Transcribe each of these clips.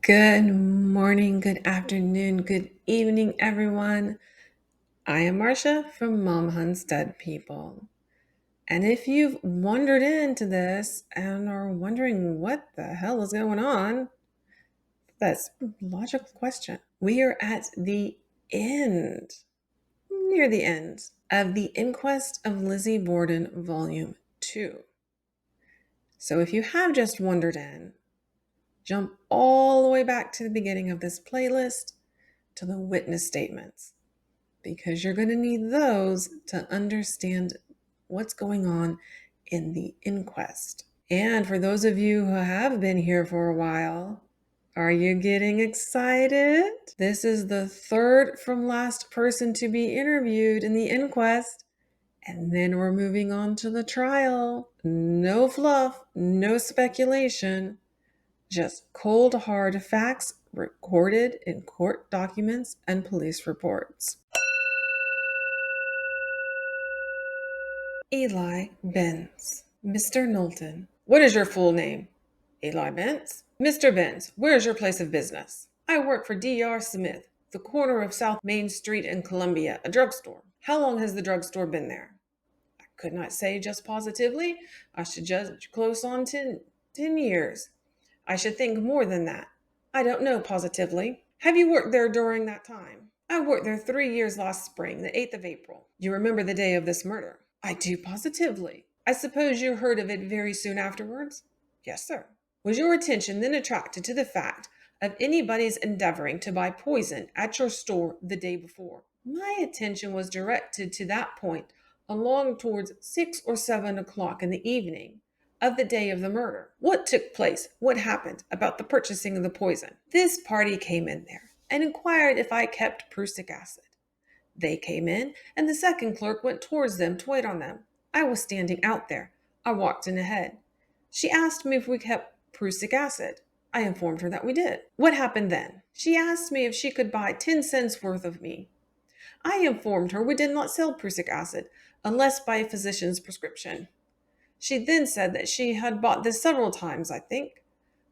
Good morning, good afternoon, good evening, everyone. I am Marcia from Mom Hunt's Dead People. And if you've wandered into this and are wondering what the hell is going on, that's a logical question. We are at the end, near the end, of the Inquest of Lizzie Borden, Volume 2. So if you have just wandered in, jump all the way back to the beginning of this playlist to the witness statements, because you're going to need those to understand what's going on in the inquest. And for those of you who have been here for a while, are you getting excited? This is the third from last person to be interviewed in the inquest. And then we're moving on to the trial. No fluff, no speculation. Just cold, hard facts recorded in court documents and police reports. Eli Bence. Mr. Knowlton. What is your full name? Eli Bence. Mr. Bence, where is your place of business? I work for D.R. Smith, the corner of South Main Street in Columbia, a drugstore. How long has the drugstore been there? I could not say just positively. I should judge close on 10 years. I should think more than that. I don't know positively. Have you worked there during that time? I worked there 3 years last spring, the 8th of April. You remember the day of this murder? I do positively. I suppose you heard of it very soon afterwards? Yes, sir. Was your attention then attracted to the fact of anybody's endeavoring to buy poison at your store the day before? My attention was directed to that point along towards 6 or 7 o'clock in the evening of the day of the murder. What took place? What happened about the purchasing of the poison? This party came in there and inquired if I kept Prussic Acid. They came in, and the second clerk went towards them to wait on them. I was standing out there. I walked in ahead. She asked me if we kept Prussic Acid. I informed her that we did. What happened then? She asked me if she could buy 10 cents worth of me. I informed her we did not sell Prussic Acid unless by a physician's prescription. She then said that she had bought this several times, I think.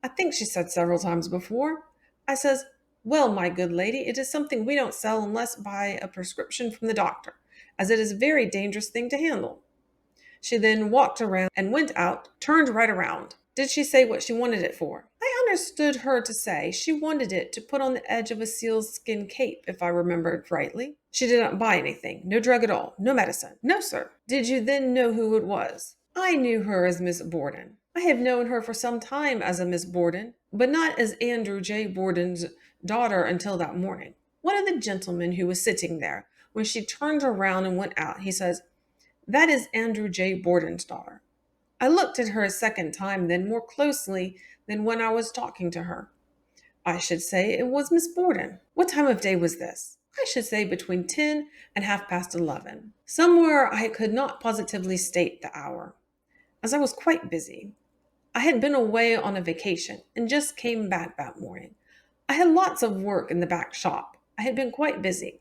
I think she said several times before. I says, well, my good lady, it is something we don't sell unless by a prescription from the doctor, as it is a very dangerous thing to handle. She then walked around and went out, turned right around. Did she say what she wanted it for? I understood her to say she wanted it to put on the edge of a sealskin cape, if I remembered rightly. She did not buy anything, no drug at all, no medicine. No, sir. Did you then know who it was? I knew her as Miss Borden. I have known her for some time as a Miss Borden, but not as Andrew J. Borden's daughter until that morning. One of the gentlemen who was sitting there, when she turned around and went out, he says, that is Andrew J. Borden's daughter. I looked at her a second time, then more closely than when I was talking to her. I should say it was Miss Borden. What time of day was this? I should say between 10 and 11:30. Somewhere I could not positively state the hour, as I was quite busy. I had been away on a vacation and just came back that morning. I had lots of work in the back shop. I had been quite busy.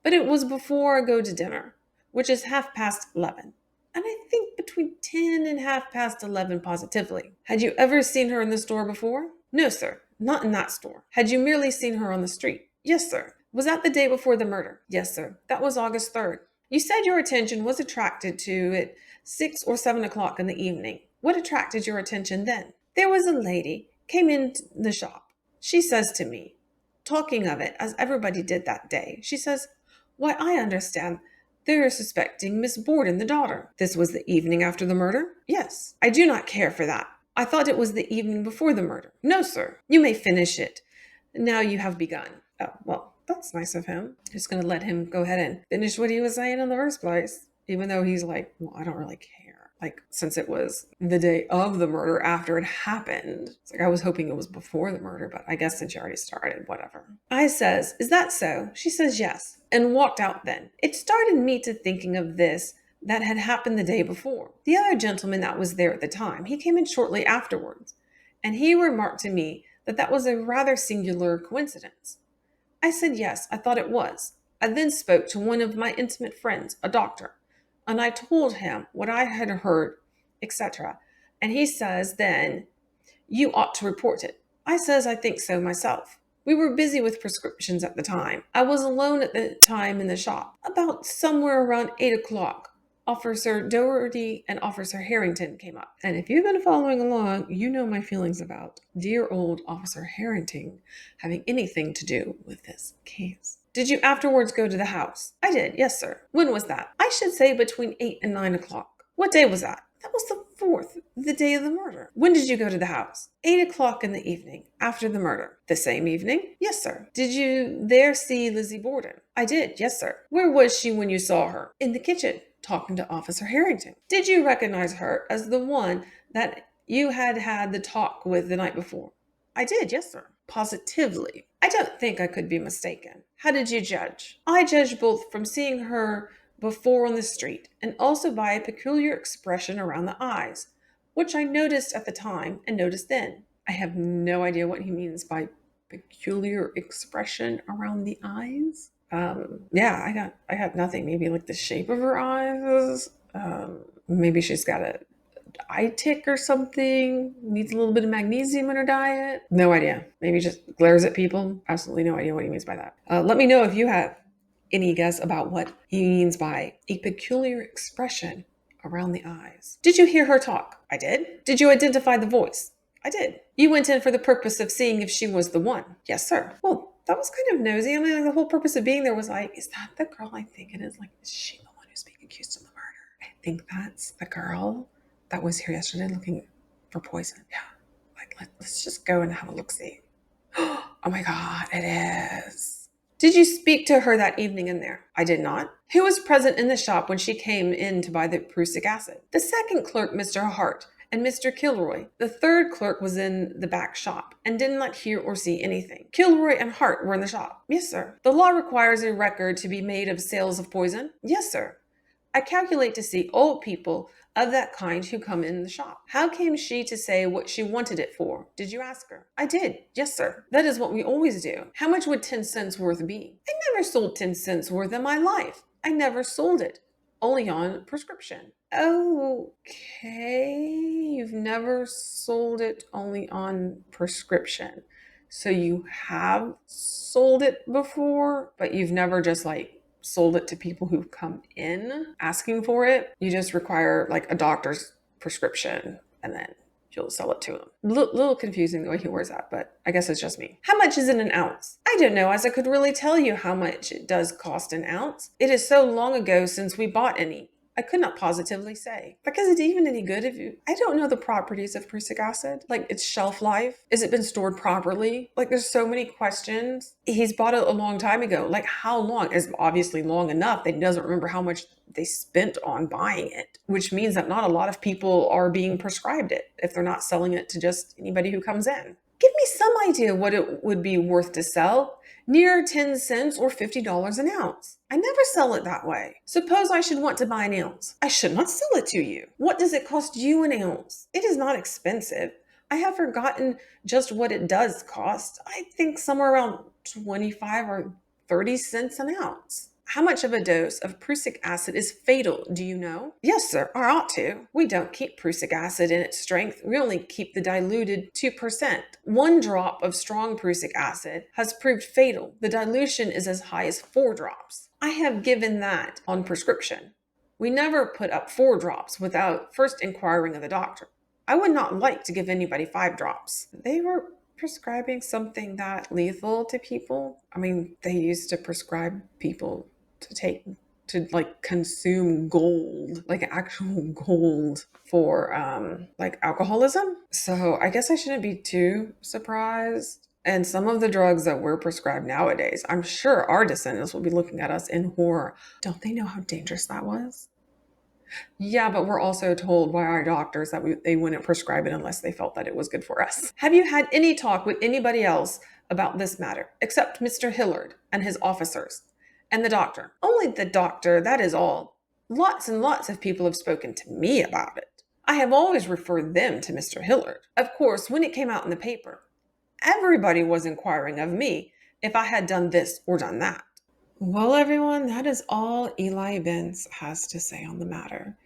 But it was before I go to dinner, which is 11:30. And I think between 10 and 11:30 positively. Had you ever seen her in the store before? No, sir, not in that store. Had you merely seen her on the street? Yes, sir. Was that the day before the murder? Yes, sir. That was August 3rd. You said your attention was attracted to it 6 or 7 o'clock in the evening. What attracted your attention then? There was a lady came into the shop. She says to me, talking of it as everybody did that day, she says, why, I understand they're suspecting Miss Borden, the daughter. This was the evening after the murder? Yes. I do not care for that. I thought it was the evening before the murder. No, sir. You may finish it. Now you have begun. Oh, well, that's nice of him. Just going to let him go ahead and finish what he was saying in the first place, even though he's like, well, I don't really care. Like, since it was the day of the murder after it happened. It's like, I was hoping it was before the murder, but I guess since you already started, whatever. I says, is that so? She says yes, and walked out then. It started me to thinking of this that had happened the day before. The other gentleman that was there at the time, he came in shortly afterwards, and he remarked to me that that was a rather singular coincidence. I said yes, I thought it was. I then spoke to one of my intimate friends, a doctor, and I told him what I had heard, etc. And he says then, you ought to report it. I says I think so myself. We were busy with prescriptions at the time. I was alone at the time in the shop. About somewhere around 8 o'clock, Officer Doherty and Officer Harrington came up. And if you've been following along, you know my feelings about dear old Officer Harrington having anything to do with this case. Did you afterwards go to the house? I did, yes, sir. When was that? I should say between 8 and 9 o'clock. What day was that? That was the 4th, the day of the murder. When did you go to the house? 8 o'clock in the evening, after the murder. The same evening? Yes, sir. Did you there see Lizzie Borden? I did, yes, sir. Where was she when you saw her? In the kitchen, talking to Officer Harrington. Did you recognize her as the one that you had the talk with the night before? I did, yes, sir. Positively. I don't think I could be mistaken. How did you judge? I judged both from seeing her before on the street and also by a peculiar expression around the eyes, which I noticed at the time and noticed then. I have no idea what he means by peculiar expression around the eyes. Yeah, I got nothing. Maybe like the shape of her eyes. Maybe she's got a eye tick or something, needs a little bit of magnesium in her diet. No idea. Maybe just glares at people. Absolutely no idea what he means by that. Let me know if you have any guess about what he means by a peculiar expression around the eyes. Did you hear her talk? I did. Did you identify the voice? I did. You went in for the purpose of seeing if she was the one? Yes, sir. Well, that was kind of nosy. I mean, like, the whole purpose of being there was like, is that the girl I think it is? Like, is she the one who's being accused of the murder? I think that's the girl that was here yesterday looking for poison. Yeah. Like, let's just go and have a look-see. Oh my God, it is. Did you speak to her that evening in there? I did not. Who was present in the shop when she came in to buy the Prussic Acid? The second clerk, Mr. Hart, and Mr. Kilroy. The third clerk was in the back shop and didn't let hear or see anything. Kilroy and Hart were in the shop. Yes, sir. The law requires a record to be made of sales of poison? Yes, sir. I calculate to see old people of that kind who come in the shop. How came she to say what she wanted it for? Did you ask her? I did. Yes, sir. That is what we always do. How much would 10 cents worth be? I never sold 10 cents worth in my life. I never sold it. Only on prescription. Okay. You've never sold it only on prescription. So you have sold it before, but you've never just sold it to people who come in asking for it. You just require like a doctor's prescription and then you'll sell it to them. Little confusing the way he words that, but I guess it's just me. How much is in an ounce? I don't know, as I could really tell you how much it does cost an ounce. It is so long ago since we bought any. I could not positively say. Because it's even any good if you... I don't know the properties of prussic acid. Like its shelf life. Has it been stored properly? Like there's so many questions. He's bought it a long time ago. Like how long? Is obviously long enough that he doesn't remember how much they spent on buying it. Which means that not a lot of people are being prescribed it if they're not selling it to just anybody who comes in. Give me some idea what it would be worth to sell. Near 10 cents or $50 an ounce. I never sell it that way. Suppose I should want to buy an ounce. I should not sell it to you. What does it cost you an ounce? It is not expensive. I have forgotten just what it does cost. I think somewhere around 25 or 30 cents an ounce. How much of a dose of prussic acid is fatal, do you know? Yes, sir, I ought to. We don't keep prussic acid in its strength. We only keep the diluted 2%. 1 drop of strong prussic acid has proved fatal. The dilution is as high as 4 drops. I have given that on prescription. We never put up 4 drops without first inquiring of the doctor. I would not like to give anybody 5 drops. They were prescribing something that lethal to people. I mean, they used to prescribe people to consume gold, like actual gold for alcoholism. So I guess I shouldn't be too surprised. And some of the drugs that we're prescribed nowadays, I'm sure our descendants will be looking at us in horror. Don't they know how dangerous that was? Yeah, but we're also told by our doctors that they wouldn't prescribe it unless they felt that it was good for us. Have you had any talk with anybody else about this matter, except Mr. Hillard and his officers? And the doctor? Only the doctor, that is all. Lots and lots of people have spoken to me about it. I have always referred them to Mr. Hillard. Of course, when it came out in the paper, everybody was inquiring of me if I had done this or done that. Well, everyone, that is all Eli Bence has to say on the matter.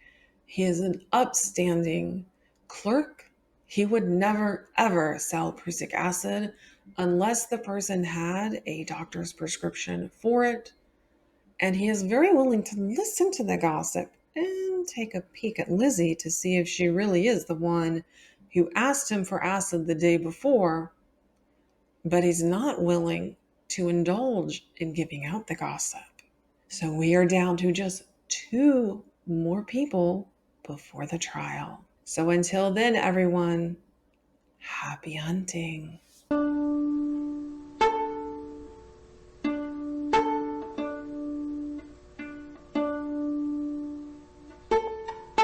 He is an upstanding clerk He would never, ever sell Prussic acid unless the person had a doctor's prescription for it. And he is very willing to listen to the gossip and take a peek at Lizzie to see if she really is the one who asked him for acid the day before, but he's not willing to indulge in giving out the gossip. So we are down to just 2 more people before the trial. So until then, everyone, happy hunting.